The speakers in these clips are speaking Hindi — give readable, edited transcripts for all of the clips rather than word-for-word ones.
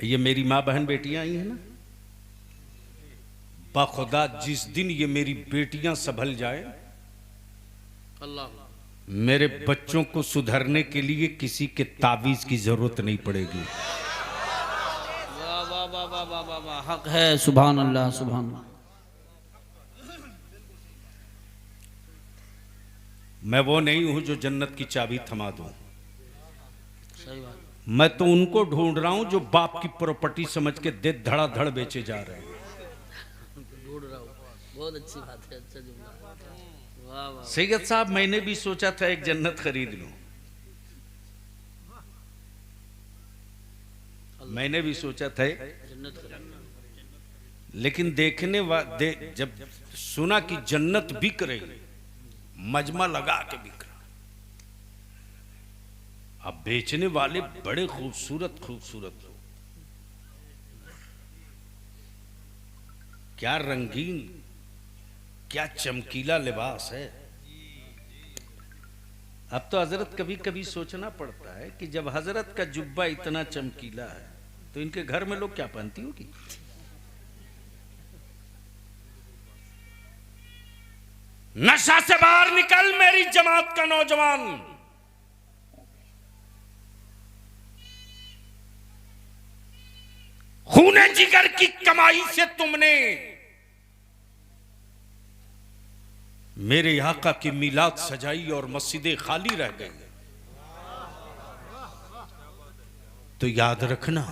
ये मेरी माँ बहन बेटियां आई हैं ना, बाखुदा जिस दिन ये मेरी बेटियां संभल जाए, अल्लाह, मेरे बच्चों को सुधरने के लिए किसी के तावीज की जरूरत नहीं पड़ेगी। वाह वाह वाह वाह वाह वाह वाह, हक है। सुभान अल्लाह, सुभान अल्लाह। मैं वो नहीं हूं जो जन्नत की चाबी थमा दूं। सही बात। मैं तो उनको ढूंढ रहा हूं जो बाप की प्रॉपर्टी समझ के दे धड़ाधड़ बेचे जा रहे हैं। ढूंढ रहा हूँ, बहुत अच्छी बात है, अच्छा जुमला। वाह वाह। सैयद साहब, मैंने भी सोचा था एक जन्नत खरीद लूं, मैंने भी सोचा था, जन्नत का लेकिन जब सुना कि जन्नत बिक रही, मजमा लगा के बिक रहा। अब बेचने वाले बड़े खूबसूरत खूबसूरत लोग, क्या रंगीन, क्या चमकीला लिबास है। अब तो हजरत कभी कभी सोचना पड़ता है कि जब हजरत का जुब्बा इतना चमकीला है तो इनके घर में लोग क्या पहनती होगी। नशा से बाहर निकल मेरी जमात का नौजवान। खूने जिगर की कमाई से तुमने मेरे आका की मिलाद सजाई और मस्जिदें खाली रह गई, तो याद रखना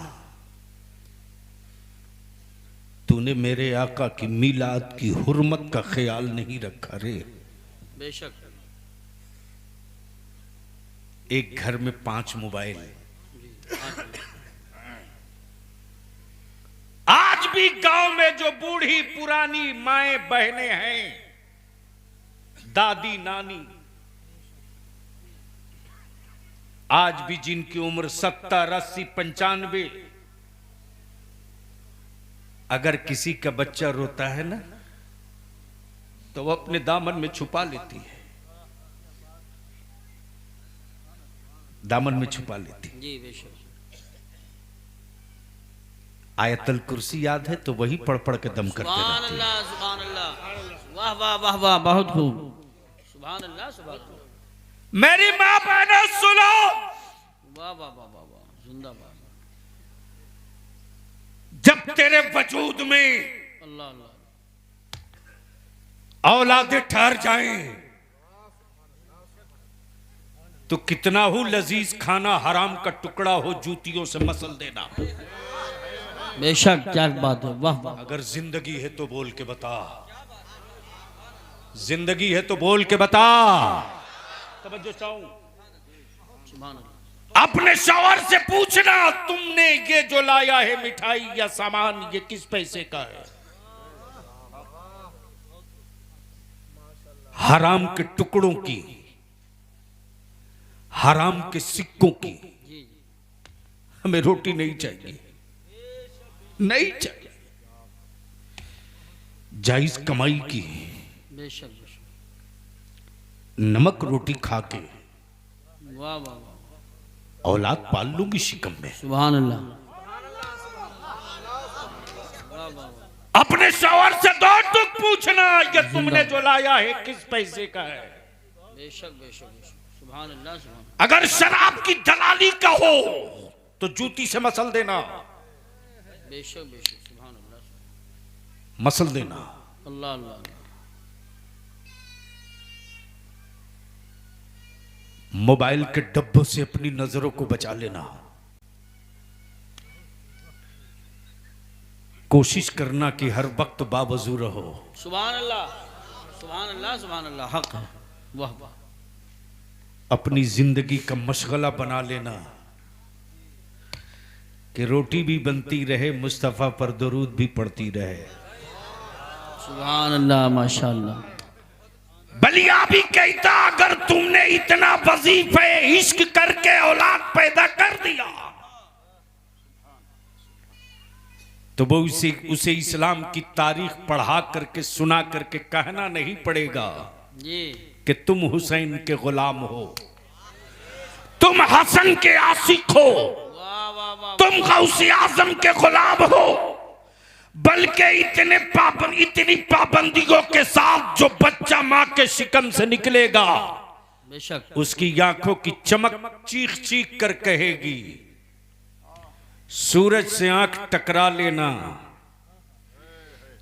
तूने मेरे आका की मिलाद की हुर्मत का ख्याल नहीं रखा रे। बेशक। एक घर में 5 मोबाइल, आज भी गांव में जो बूढ़ी पुरानी माएं बहनें हैं, दादी नानी, आज भी जिनकी उम्र 70, 80, 95, अगर किसी का बच्चा रोता है ना तो वो अपने दामन में छुपा लेती है, दामन में छुपा लेती है। जी बेशक। आयतल कुर्सी याद है तो वही पढ़ पढ़ के दम करते सुभान रहते हैं। अल्लाह, सुभान अल्लाह। वाह वाह वाह वाह, बहुत खूब। सुभान अल्लाह, सुभान अल्लाह। मेरी मां बहनों सुनो, वाह वाह वाह वाह वाह, जिंदाबाद। जब तेरे वजूद में अल्लाह अल्लाह। औलादे ठहर जाएं तो कितना हो लजीज खाना हराम का टुकड़ा हो जूतियों से मसल देना। बेशक, क्या बात है। वाह वाह। अगर जिंदगी है तो बोल के बता, जिंदगी है तो बोल के बता। तवज्जो चाहूं, सुभान अल्लाह। अपने शौहर से पूछना, तुमने ये जो लाया है मिठाई या सामान, ये किस पैसे का है। हराम के टुकड़ों की, हराम के सिक्कों की हमें रोटी नहीं चाहिए, नहीं चाहिए। जायज कमाई की बेशक बेशक। नमक रोटी खा के वाह वाह वाह, औलाद पाल लूंगी शिकम में। सुभान अल्लाह। वाह वाह वाह। अपने शौहर से दो टुक पूछना, ये तुमने जो लाया है किस पैसे का है। बेशक बेशक बेशक। सुभान अल्लाह, सुभान। अगर शराब की दलाली का हो तो जूती से मसल देना, बेशक बेशक। सुभान अल्लाह, मसल देना। अल्लाह अल्लाह। मोबाइल के डब्बों से अपनी नजरों को बचा लेना। कोशिश करना कि हर वक्त बावजू रहो। सुभान अल्लाह, सुभान अल्लाह, सुभान अल्लाह, हक है। वाह वाह। अपनी जिंदगी का मशगला बना लेना कि रोटी भी बनती रहे, मुस्तफा पर दरूद भी पड़ती रहे। सुभान अल्लाह, माशाअल्लाह। बलिया भी कहता, अगर तुमने इतना वजीफे इश्क करके औलाद पैदा कर दिया तो वो उसे इस्लाम की तारीख पढ़ा करके सुना करके कहना नहीं पड़ेगा जी कि तुम हुसैन के गुलाम हो, तुम हसन के आशिक हो, वाह वाह वाह। तुम गौसे आजम के गुलाम हो, बल्कि इतनी पाबंदियों के साथ जो बच्चा मां के शिकम से निकलेगा बेशक उसकी आंखों की चमक चीख चीख कर कहेगी, सूरज से आंख टकरा लेना,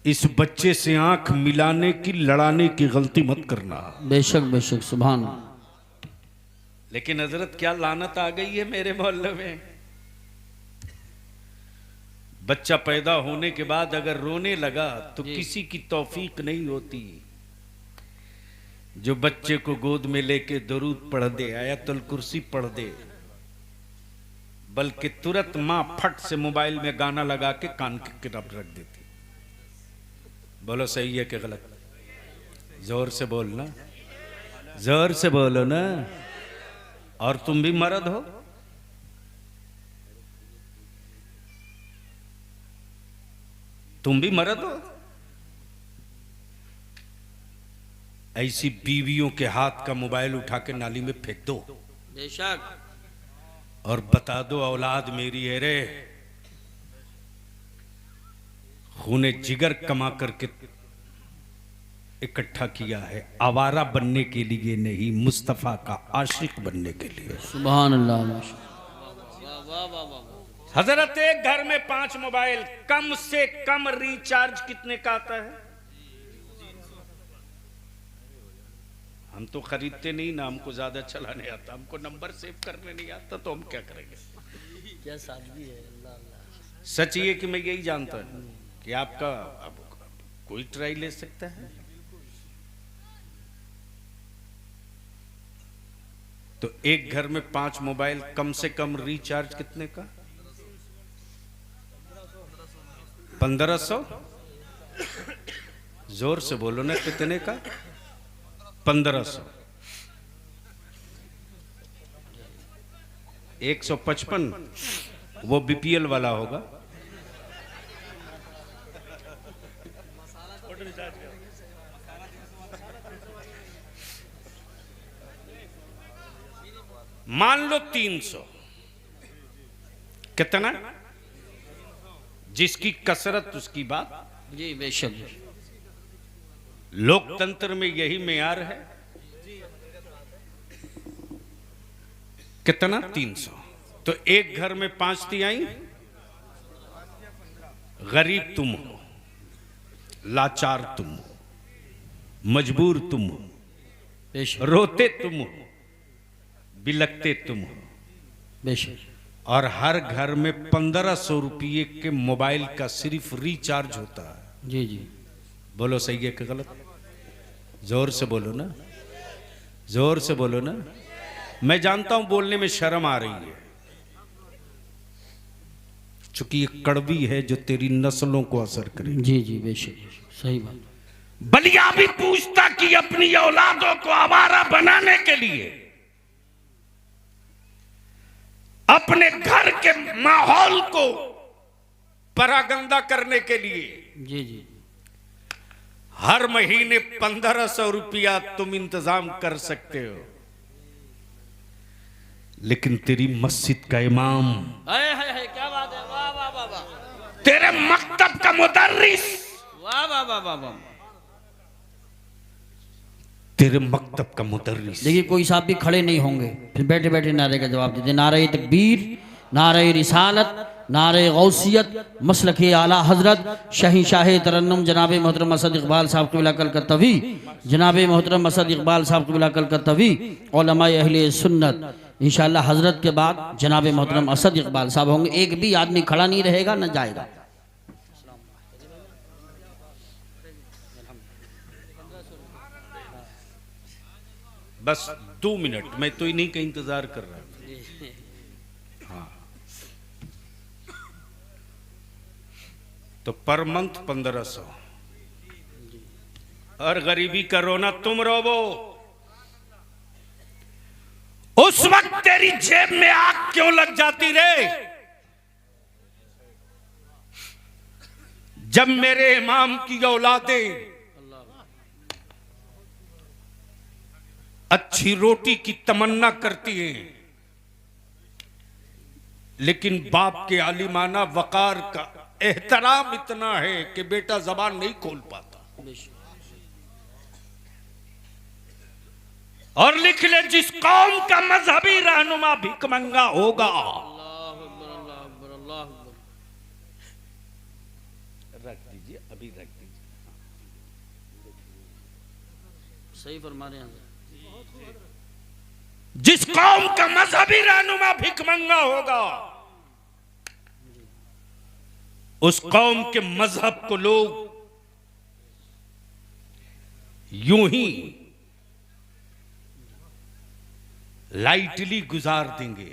इस बच्चे से आंख मिलाने की लड़ाने की गलती मत करना। बेशक बेशक सुभान। लेकिन हजरत क्या लानत आ गई है मेरे मोहल्ले में। बच्चा पैदा होने के बाद अगर रोने लगा तो किसी की तौफीक नहीं होती। जो बच्चे को गोद में लेके दरूद पढ़ दे, आयतुल कुर्सी पढ़ दे, बल्कि तुरंत मां फट से मोबाइल में गाना लगा के कान की किताब रख देती। बोलो सही है कि गलत? जोर से बोलना, जोर से बोलो ना। और तुम भी मर्द हो, तुम भी मर्द हो। ऐसी बीवियों के हाथ का मोबाइल उठा के नाली में फेंक दो बेशक, और बता दो औलाद मेरी है रे। खूने जिगर कमा करके इकट्ठा किया है, आवारा बनने के लिए नहीं, मुस्तफा का आशिक बनने के लिए। सुभान अल्लाह। हजरत एक घर में 5 मोबाइल, कम से कम रिचार्ज कितने का आता है? हम तो खरीदते नहीं ना, हमको ज्यादा चलाने आता, हमको नंबर सेव करने नहीं आता, तो हम क्या करेंगे? क्या सादगी है। अल्लाह अल्लाह। सच ये कि मैं यही जानता हूं कि आपका अब कोई ट्राई ले सकता है। तो एक घर में 5 मोबाइल, कम से कम रिचार्ज कितने का? 1500। जोर से बोलो ना, कितने का? 1500। 155 वो बीपीएल वाला होगा। मान लो 300। कितना? जिसकी कसरत उसकी बात। जी बेशक। लोकतंत्र में यही मेयार है। कितना? 300। तो एक घर में 5 तिहाई। गरीब तुम हो, लाचार तुम हो, मजबूर तुम हो, बेशक रोते तुम हो, बिलकते तुम हो। बेशक। और हर घर में 1500 रुपये के मोबाइल का सिर्फ रिचार्ज होता है। जी जी। बोलो सही है कि गलत? जोर से बोलो ना, जोर से बोलो ना। मैं जानता हूं बोलने में शर्म आ रही है, चूंकि ये कड़वी है जो तेरी नस्लों को असर करे। जी जी बेशक, सही बात। बलिया भी पूछता कि अपनी औलादों को आवारा बनाने के लिए, अपने घर के माहौल को परागंदा करने के लिए जी जी। हर महीने 1500 रुपया तुम इंतजाम कर सकते हो, लेकिन तेरी मस्जिद का इमाम, है क्या बात है। वाह वाह वाह वाह। तेरे मकतब का मुदर्रिस, वाह वाह वाह वाह वाह। तेरे मकतब का मुदर्रिस। देखिए कोई साहब भी खड़े नहीं होंगे, फिर बैठे बैठे नारे का जवाब देते। नारे तकबीर, नारे रिसालत, नारे गौसियत, मसलक आला हजरत शही शाह तरन्नुम जनाब मोहतरम असद इकबाल साहब क़िबला कलकत्तवी, जनाब मोहतरम असद इकबाल साहब क़िबला कलकत्तवी, उलमाए अहले सुन्नत। इंशाअल्लाह हजरत के बाद जनाब मोहतरम असद इकबाल साहब होंगे। एक भी आदमी खड़ा नहीं रहेगा, न जाएगा। बस 2 मिनट, मैं तो इन्हीं का इंतजार कर रहा हूं। हाँ, तो पर मंथ 1500। और गरीबी का रोना तुम रोवो, उस वक्त तेरी जेब में आग क्यों लग जाती रे? जब मेरे इमाम की औलादें अच्छी रोटी की तमन्ना करती हैं, लेकिन बाप के आलिमाना वकार का एहतराम इतना है कि बेटा जबान नहीं खोल पाता। और लिख ले, जिस कौम का मजहबी रहनुमा भिखमंगा होगा, रख दीजिए, अभी रख दीजिए, सही फरमा रहे हैं। जिस कौम का मजहबी रहनुमा भिखमंगा होगा, उस कौम के मजहब को लोग यूं ही लाइटली गुजार देंगे।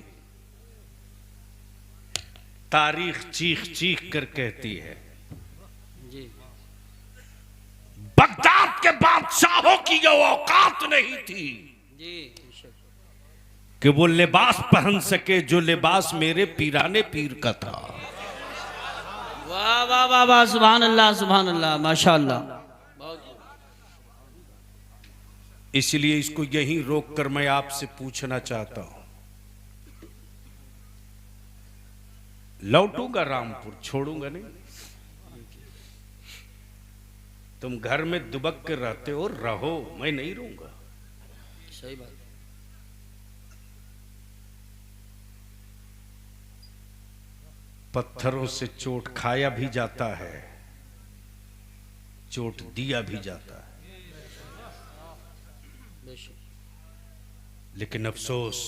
तारीख चीख चीख कर कहती है, जी बगदाद के बादशाहों की जो औकात नहीं थी जी कि वो लिबास पहन सके जो लिबास मेरे पीराने पीर का था। वाह वाह वाह वाह, सुभान अल्लाह, माशाअल्लाह। इसलिए इसको यहीं रोक कर मैं आपसे पूछना चाहता हूं, लौटूंगा रामपुर, छोड़ूंगा नहीं। तुम घर में दुबक के रहते हो, रहो, मैं नहीं रहूंगा। सही बात। पत्थरों से चोट खाया भी जाता है, चोट दिया भी जाता है, लेकिन अफसोस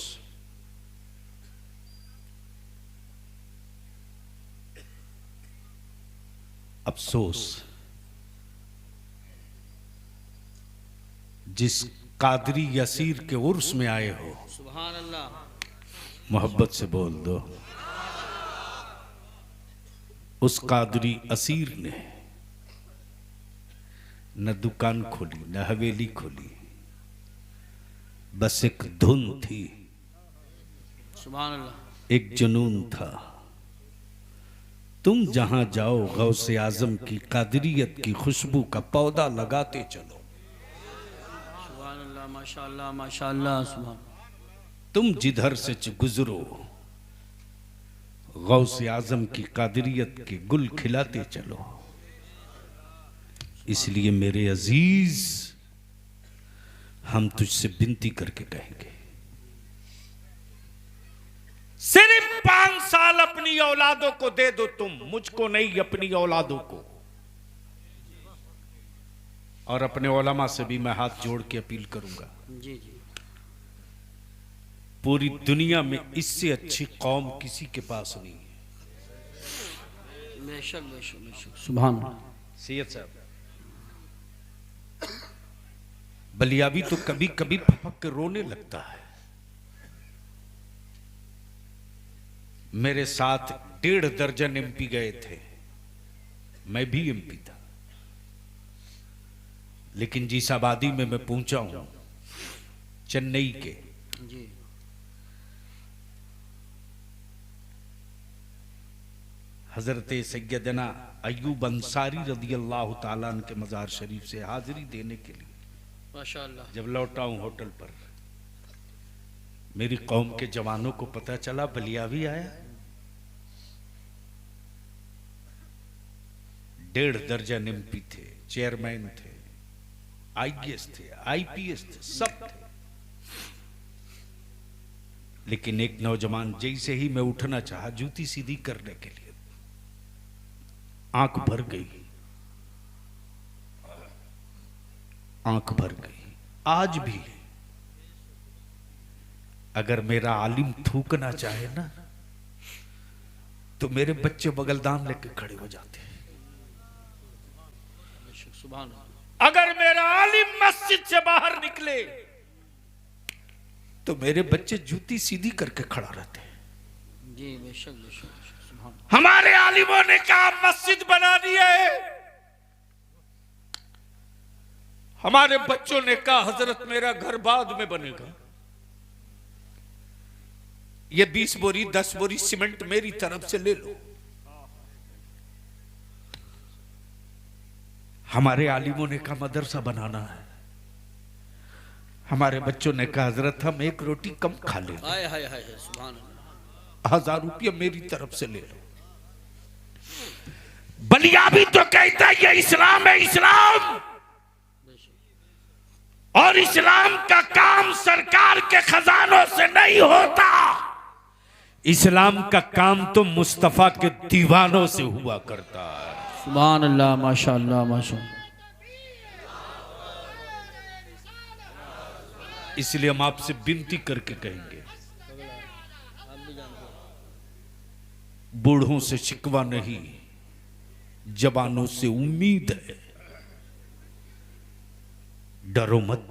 जिस कादरी यसीर के उर्स में आए हो, सुभान अल्लाह, मोहब्बत से बोल दो, उस कादरी असीर ने न दुकान खोली न हवेली खोली, बस एक धुन थी, सुभान अल्लाह, एक जुनून था। तुम जहां जाओ गौसे आजम की कादरियत की खुशबू का पौधा लगाते चलो। सुभान अल्लाह, माशाअल्लाह माशाअल्लाह, सुभान। तुम जिधर से गुजरो गौसे आजम की कादरियत के गुल खिलाते चलो। इसलिए मेरे अजीज, हम तुझसे विनती करके कहेंगे, सिर्फ 5 साल अपनी औलादों को दे दो तुम, मुझको नहीं, अपनी औलादों को। और अपने उलमा से भी मैं हाथ जोड़ के अपील करूंगा, जी जी, पूरी दुनिया में इससे अच्छी कौम किसी के पास नहीं है। बेशक बेशक बेशक, सुभान अल्लाह। सैयद साहब, बलियाबी तो कभी कभी फपक के रोने लगता है। मेरे साथ 1.5 दर्जन एमपी गए थे, मैं भी एमपी था, लेकिन जिस आबादी में मैं पहुंचा हूं, चेन्नई के, जी हजरत सैयदना अय्यूब अंसारी रदियल्लाहु ताला अन्हु के मजार शरीफ से हाजिरी देने के लिए माशाअल्लाह, जब लौटा हूं होटल पर, मेरी कौम के जवानों को पता चला बलियावी आया। 1.5 दर्जन एमपी थे, चेयरमैन थे, आईएएस थे, आईपीएस थे, सब थे। लेकिन एक नौजवान जैसे ही मैं उठना चाहा जूती सीधी करने के लिए, आंख भर गई, आंख भर गई। आज भी अगर मेरा आलिम थूकना चाहे ना, तो मेरे बच्चे बगलदान लेके खड़े हो जाते हैं। सुभान अल्लाह। अगर मेरा आलिम मस्जिद से बाहर निकले तो मेरे बच्चे जूती सीधी करके खड़ा रहते हैं। जी बेशक बेशक बेशक, सुभान। हमारे आलिमों ने कहा मस्जिद बनानी है, हमारे बच्चों ने कहा हजरत मेरा घर बाद में बनेगा, ये 20 बोरी 10 बोरी सीमेंट मेरी तरफ से ले लो। हमारे आलिमों ने कहा मदरसा बनाना है, हमारे बच्चों ने कहा हजरत हम 1 रोटी कम खा ले। हाय हाय हाय, सुभान अल्लाह। 1000 रुपया मेरी तरफ से ले लो। बलिया भी तो कहता है ये इस्लाम है, इस्लाम। और इस्लाम का काम सरकार के खजानों से नहीं होता, इस्लाम का काम तो मुस्तफा के दीवानों से हुआ करता है। सुभान अल्लाह, माशाअल्लाह माशाअल्लाह। इसलिए हम आपसे विनती करके कहेंगे, बूढ़ों से शिकवा नहीं, जवानों से उम्मीद है। डरो मत।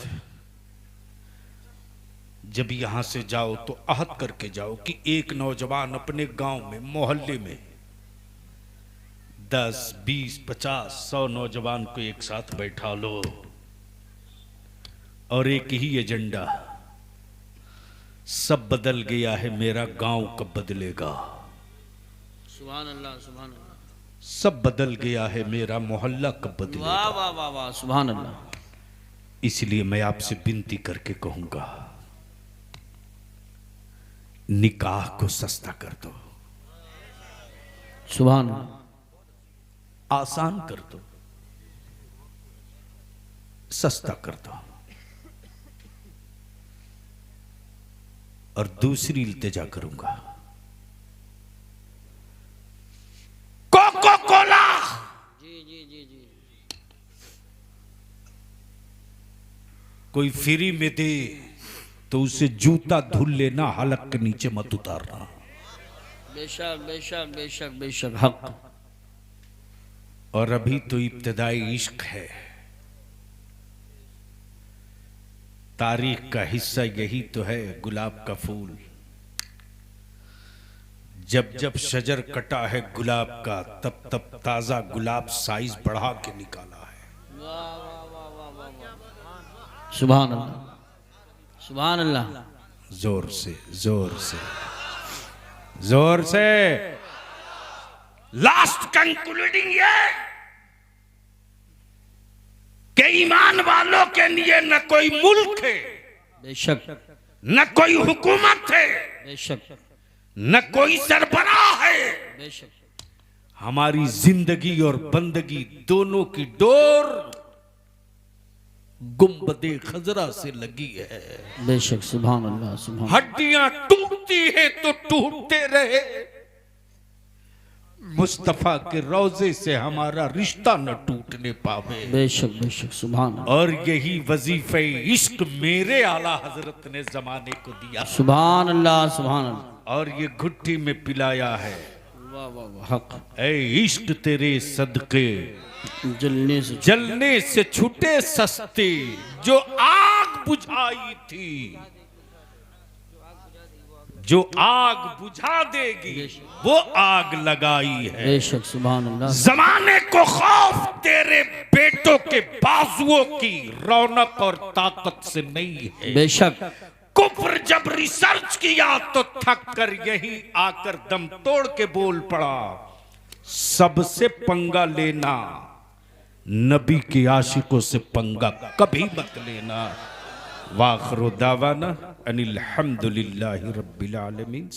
जब यहां से जाओ तो अहद करके जाओ कि एक नौजवान अपने गांव में, मोहल्ले में 10, 20, 50, 100 नौजवान को एक साथ बैठा लो और एक ही एजेंडा, सब बदल गया है, मेरा गांव कब बदलेगा। सुभान अल्लाह, सुभान अल्लाह। सब बदल गया है, मेरा मोहल्ला कब बदलेगा। वाह वाह वाह वाह, सुभान अल्लाह। इसलिए मैं आपसे विनती करके कहूंगा, निकाह को सस्ता कर दो, सुभान अल्लाह। आसान कर दो, सस्ता कर दो। और दूसरी इल्तिजा करूंगा, कोको कोला जी जी जी जी, कोई फ्री में दे तो उसे जूता धुल लेना, हलक के नीचे मत उतारना। बेशक बेशक बेशक बेशक, हक। और अभी तो इब्तिदाई इश्क है, तारीख का हिस्सा यही तो है, गुलाब का फूल। जब जब शजर कटा है गुलाब का, तब तब ताजा गुलाब साइज बढ़ा के निकाला है। सुभान अल्लाह, सुभान अल्लाह। जोर से, जोर से, जोर से। लास्ट कंक्लूडिंग ये कि ईमान वालों के लिए न कोई मुल्क है, बेशक, न कोई हुकूमत है, बेशक, न कोई सरबराह है। बेशक। हमारी जिंदगी और बंदगी दोनों की डोर गुंबदे खजरा से लगी है। बेशक, सुभान अल्लाह, सुभान। हड्डियां टूटती है तो टूटते रहे, मुस्तफा के रोजे से हमारा रिश्ता न टूटने पावे। बेशक बेशक, सुभान अल्लाह। और यही वजीफे इश्क मेरे आला हजरत ने जमाने को दिया, सुभान अल्लाह, सुभान अल्लाह। और ये घुट्टी में पिलाया है। वाह वाह वाह, हक। ऐ इश्क तेरे सदके जलने से छूटे सस्ते, जो आग बुझाई थी, जो आग बुझा देगी वो आग लगाई है। बेशक, सुभान अल्लाह। जमाने को खौफ तेरे बेटों के बाजुओं की रौनक और ताकत से नहीं है। बेशक। कुफ्र जब रिसर्च किया तो थक कर यही आकर दम तोड़ के बोल पड़ा, सबसे पंगा लेना, नबी के आशिकों से पंगा कभी मत लेना। वाखिरु दावाना अनिल हम्दुलिल्लाहि रब्बिल आलमीन।